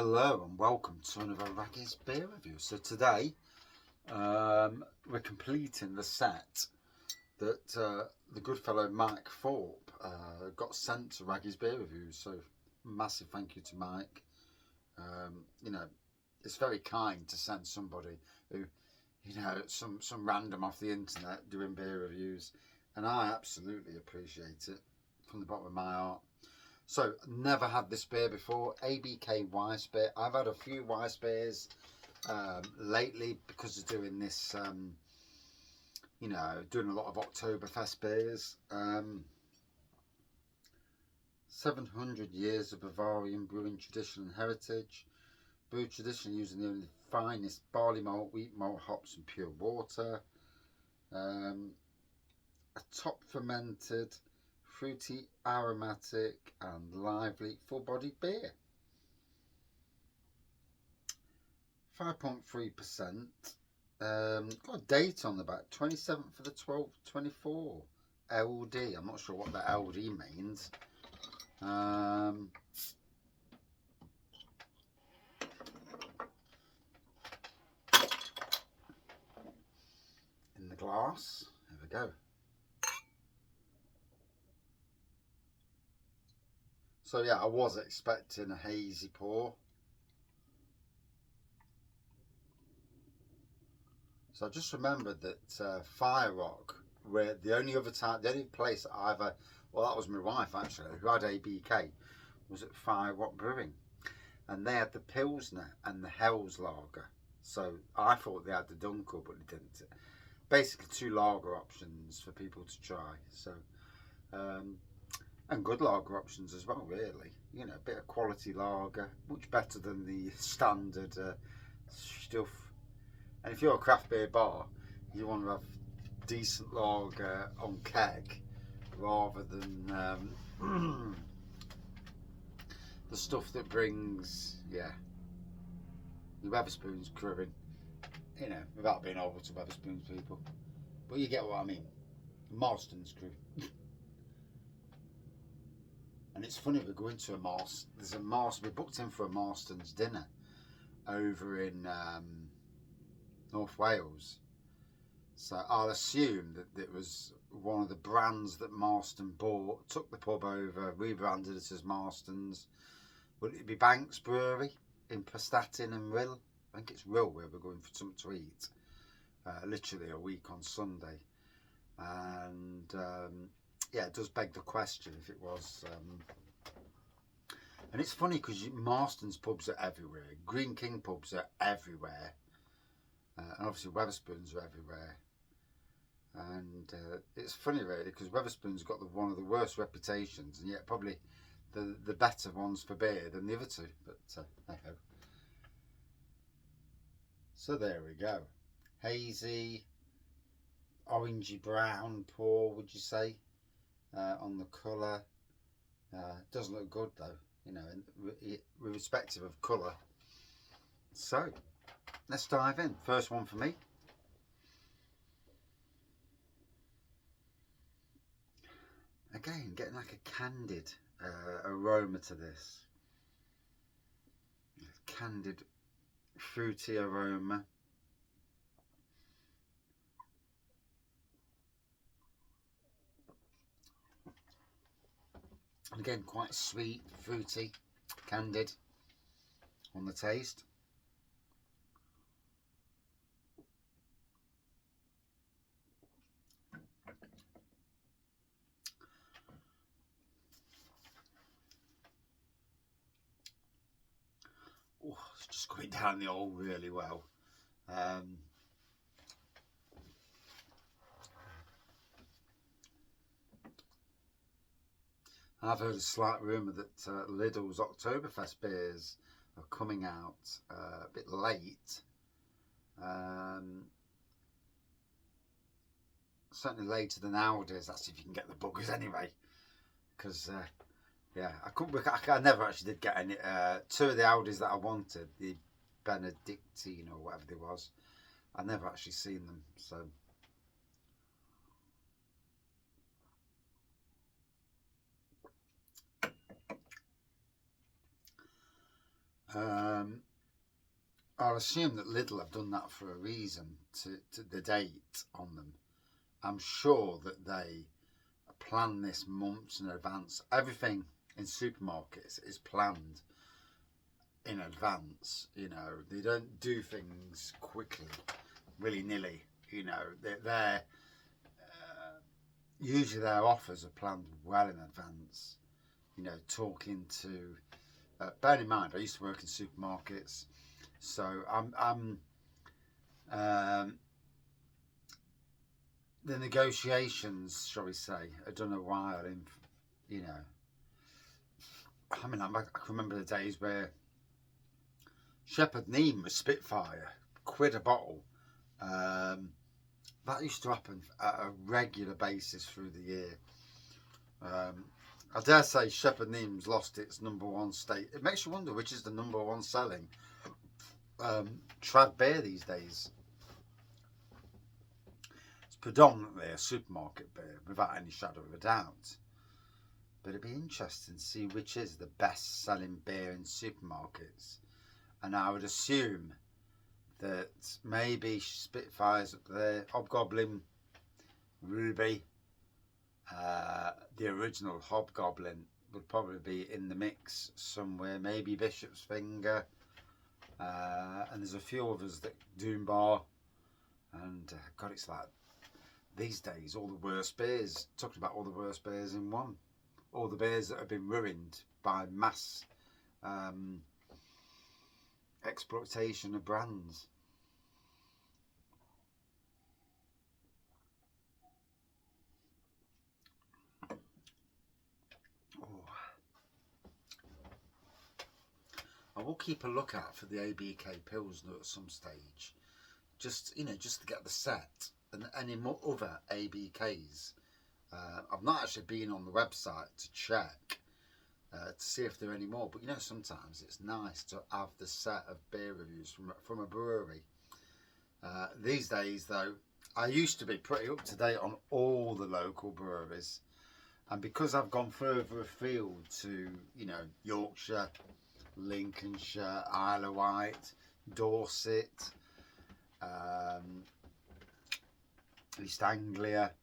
Hello and welcome to another Weissbier beer review. So today we're completing the set that the good fellow Mike Thorpe got sent to Weissbier beer reviews. So massive thank you to Mike. You know, it's very kind to send somebody who, you know, some random off the internet doing beer reviews, and I absolutely appreciate it from the bottom of my heart. So, never had this beer before, ABK Weissbier. I've had a few Weissbiers lately because of doing this, you know, doing a lot of Oktoberfest beers. 700 years of Bavarian brewing tradition and heritage. Brewed tradition using the only finest barley malt, wheat malt, hops and pure water. A top fermented, fruity, aromatic and lively full-bodied beer. 5.3%. Got a date on the back, 27th of the 12th, 24. LD. I'm not sure what that LD means. In the glass. There we go. So yeah, I was expecting a hazy pour. So I just remembered that Fire Rock, where the only place that I've had, well, that was my wife actually, who had ABK, was at Fire Rock Brewing. And they had the Pilsner and the Hell's Lager. So I thought they had the Dunkel, but they didn't. Basically two lager options for people to try. So, and good lager options as well, really. You know, a bit of quality lager, much better than the standard stuff. And if you're a craft beer bar, you want to have decent lager on keg rather than the stuff that brings, yeah, your Wetherspoons crewing. You know, without being over to Wetherspoons people. But you get what I mean. Marston's crew. And it's funny, we're going to there's a Marston, we booked in for a Marston's dinner over in North Wales. So I'll assume that it was one of the brands that Marston bought, took the pub over, rebranded it as Marston's. Would it be Banks Brewery in Prestatyn and Rill? I think it's Rill where we're going for something to eat. Literally a week on Sunday. And yeah, it does beg the question if it was. And it's funny because Marston's pubs are everywhere. Green King pubs are everywhere. And obviously Wetherspoons are everywhere. And it's funny really because Wetherspoons got one of the worst reputations, and yet probably the better ones for beer than the other two. But hey ho. So there we go. Hazy, orangey brown pour, would you say, on the colour. Doesn't look good though, you know, irrespective of colour. So let's dive in. First one for me. Again, getting like a candied aroma to this. Candied, fruity aroma. And again, quite sweet, fruity, candied on the taste. Oh, it's just going down the hole really well. I've heard a slight rumour that Lidl's Oktoberfest beers are coming out a bit late. Certainly later than Aldi's. That's if you can get the buggers anyway. Because yeah, I never actually did get any. Two of the Aldi's that I wanted, the Benedictine or whatever they was, I never actually seen them. So. I'll assume that Lidl have done that for a reason, to the date on them. I'm sure that they plan this months in advance. Everything in supermarkets is planned in advance. You know, they don't do things quickly, willy-nilly. You know, they're usually their offers are planned well in advance. You know, talking to bear in mind, I used to work in supermarkets, so the negotiations, shall we say, are done a while in. You know, I mean, I can remember the days where Shepherd Neame was Spitfire, £1 a bottle. That used to happen at a regular basis through the year. I dare say Shepherd Neame's lost its #1 state. It makes you wonder which is the #1 selling trad beer these days. It's predominantly a supermarket beer, without any shadow of a doubt. But it'd be interesting to see which is the best selling beer in supermarkets. And I would assume that maybe Spitfire's up there, Hobgoblin, Ruby, the original Hobgoblin would probably be in the mix somewhere, maybe Bishop's Finger, and there's a few others, that Doombar, and God, it's like these days all the worst beers, talking about all the worst beers in one, all the beers that have been ruined by mass exploitation of brands. I will keep a lookout for the ABK Pilsner at some stage, just just to get the set and any more other ABKs. I've not actually been on the website to check to see if there are any more, but sometimes it's nice to have the set of beer reviews from a brewery. These days though, I used to be pretty up to date on all the local breweries, and because I've gone further afield to Yorkshire, Lincolnshire, Isle of Wight, Dorset, East Anglia,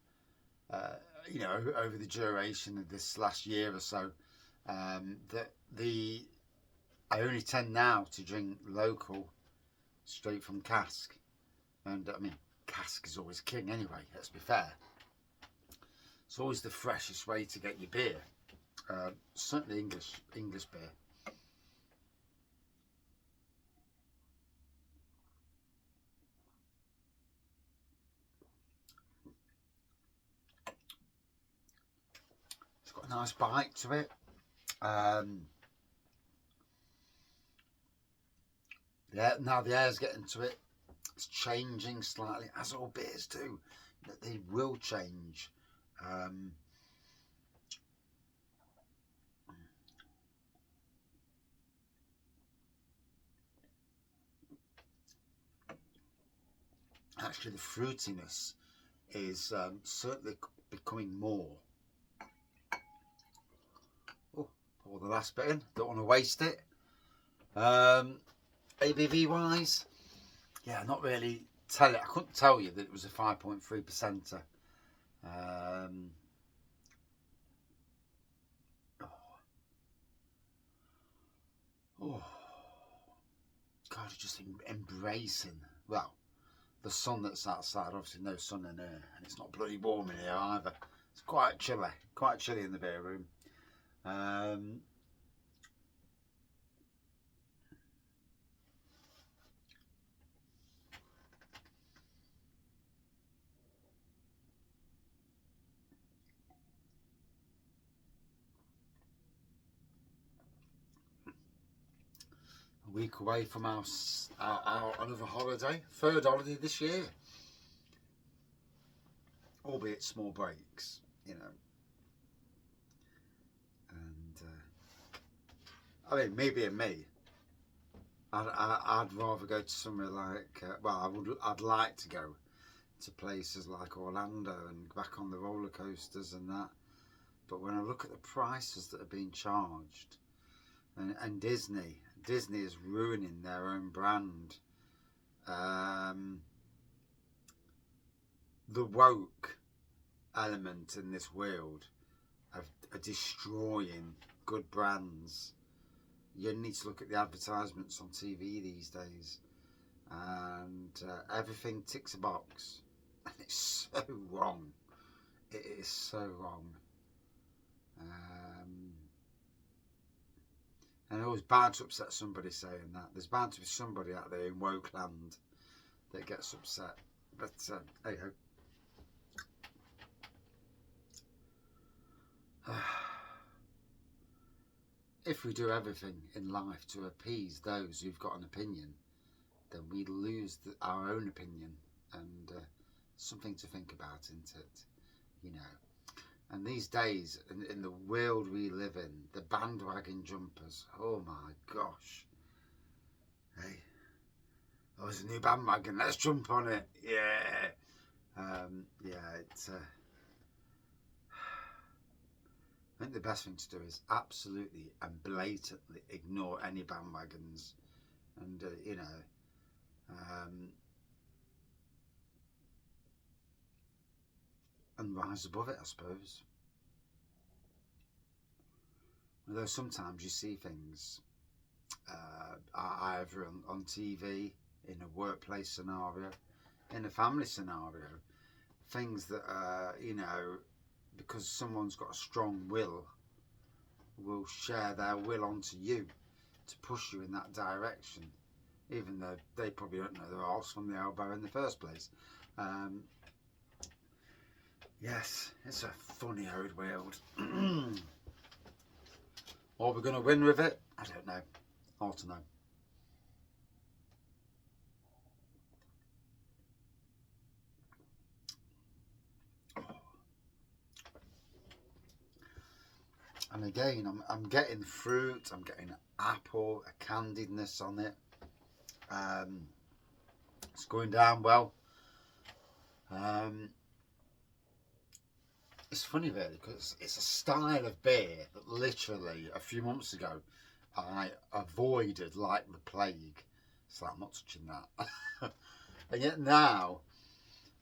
over the duration of this last year or so, I only tend now to drink local, straight from cask. And I mean, cask is always king anyway, let's be fair. It's always the freshest way to get your beer, certainly English beer. It's got a nice bite to it. Yeah, now the air's getting to it. It's changing slightly, as all beers do. They will change. Actually, the fruitiness is certainly becoming more. Oh, pour the last bit in. Don't want to waste it. ABV wise, yeah, not really tell it. I couldn't tell you that it was a 5.3%. Oh, God, just embracing. Well, the sun that's outside, obviously no sun in here, and it's not bloody warm in here either. It's quite chilly in the beer room. A week away from our another holiday, third holiday this year, albeit small breaks, And I mean, me being me, I'd rather go to somewhere like I'd like to go to places like Orlando and back on the roller coasters and that. But when I look at the prices that are being charged, and Disney Disney is ruining their own brand. The woke element in this world are destroying good brands. You need to look at the advertisements on TV these days, and everything ticks a box, and it's so wrong. It is so wrong. And it was bound to upset somebody saying that. There's bound to be somebody out there in woke land that gets upset. But hey ho. If we do everything in life to appease those who've got an opinion, then we lose our own opinion, and something to think about, isn't it? You know. And these days, in the world we live in, the bandwagon jumpers, oh my gosh. Hey, oh, there's a new bandwagon, let's jump on it, yeah. It's... I think the best thing to do is absolutely and blatantly ignore any bandwagons, and you know, and rise above it, I suppose. Although sometimes you see things either on TV, in a workplace scenario, in a family scenario, things that you know, because someone's got a strong will share their will onto you to push you in that direction, even though they probably don't know their arse from the elbow in the first place. Yes, it's a funny old world. Are we going to win with it? I don't know. Hard to know. And again, I'm getting fruit, I'm getting apple, a candiedness on it. It's going down well. It's funny really, because it's a style of beer that literally a few months ago I avoided like the plague. It's like, I'm not touching that. And yet now,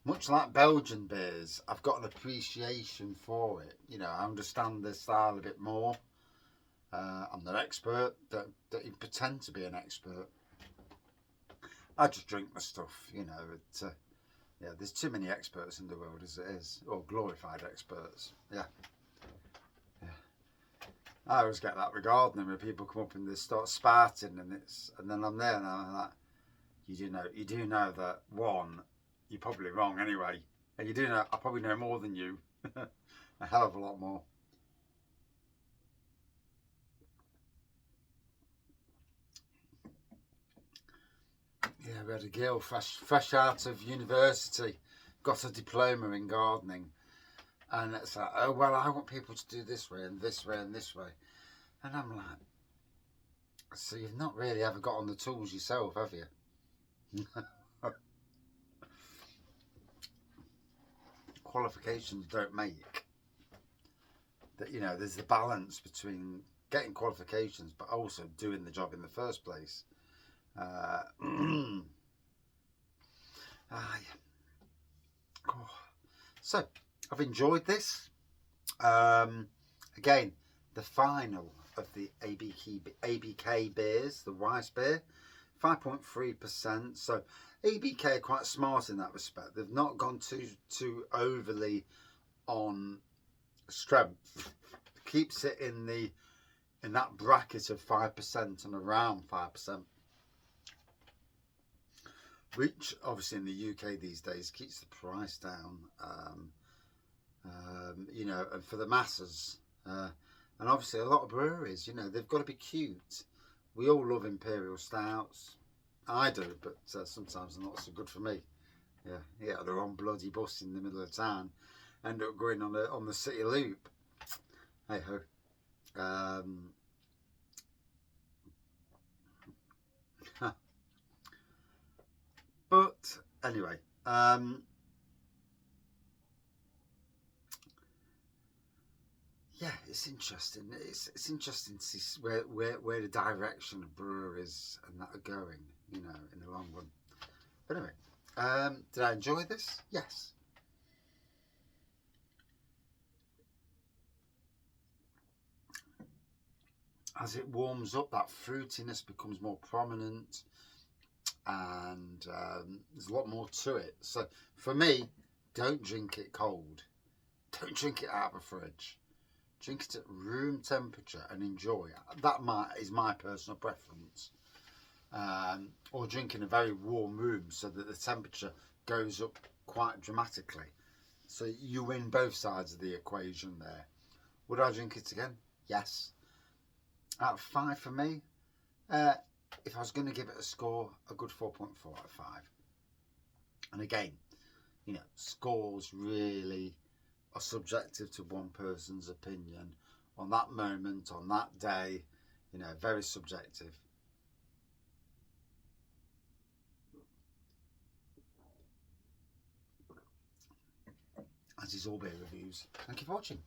much like Belgian beers, I've got an appreciation for it. You know, I understand the style a bit more. I'm not expert, don't even pretend to be an expert. I just drink my stuff, you know. Yeah, there's too many experts in the world as it is, or glorified experts. Yeah. I always get that with gardening, when people come up and they start sparting, and then I'm there and I'm like, you do know that, one, you're probably wrong anyway, and you do know I probably know more than you, a hell of a lot more. Yeah, we had a girl fresh out of university, got a diploma in gardening, and it's like, oh well, I want people to do this way and this way and this way, and I'm like, so you've not really ever got on the tools yourself, have you? Qualifications don't make that. You know, there's the balance between getting qualifications but also doing the job in the first place. So I've enjoyed this. Again, the final of the ABK Beers, the Weissbier, 5.3%. So ABK are quite smart in that respect. They've not gone too overly on strength. Keeps it in that bracket of 5% and around 5%. Which obviously in the UK these days keeps the price down, you know, and for the masses. And obviously a lot of breweries, you know, they've got to be cute. We all love imperial stouts. I do, but sometimes they're not so good for me. Yeah, they're on bloody bus in the middle of town, end up going on the city loop. Hey ho. But anyway, yeah, it's interesting. It's interesting to see where the direction of breweries and that are going, you know, in the long run. But anyway, did I enjoy this? Yes. As it warms up, that fruitiness becomes more prominent, and there's a lot more to it. So for me, don't drink it cold. Don't drink it out of a fridge. Drink it at room temperature and enjoy. That is my personal preference. Or drink in a very warm room so that the temperature goes up quite dramatically. So you win both sides of the equation there. Would I drink it again? Yes. Out of 5 for me, if I was going to give it a score, a good 4.4 out of 5. And again, you know, scores really are subjective to one person's opinion on that moment, on that day, you know, very subjective. As is all beer reviews. Thank you for watching.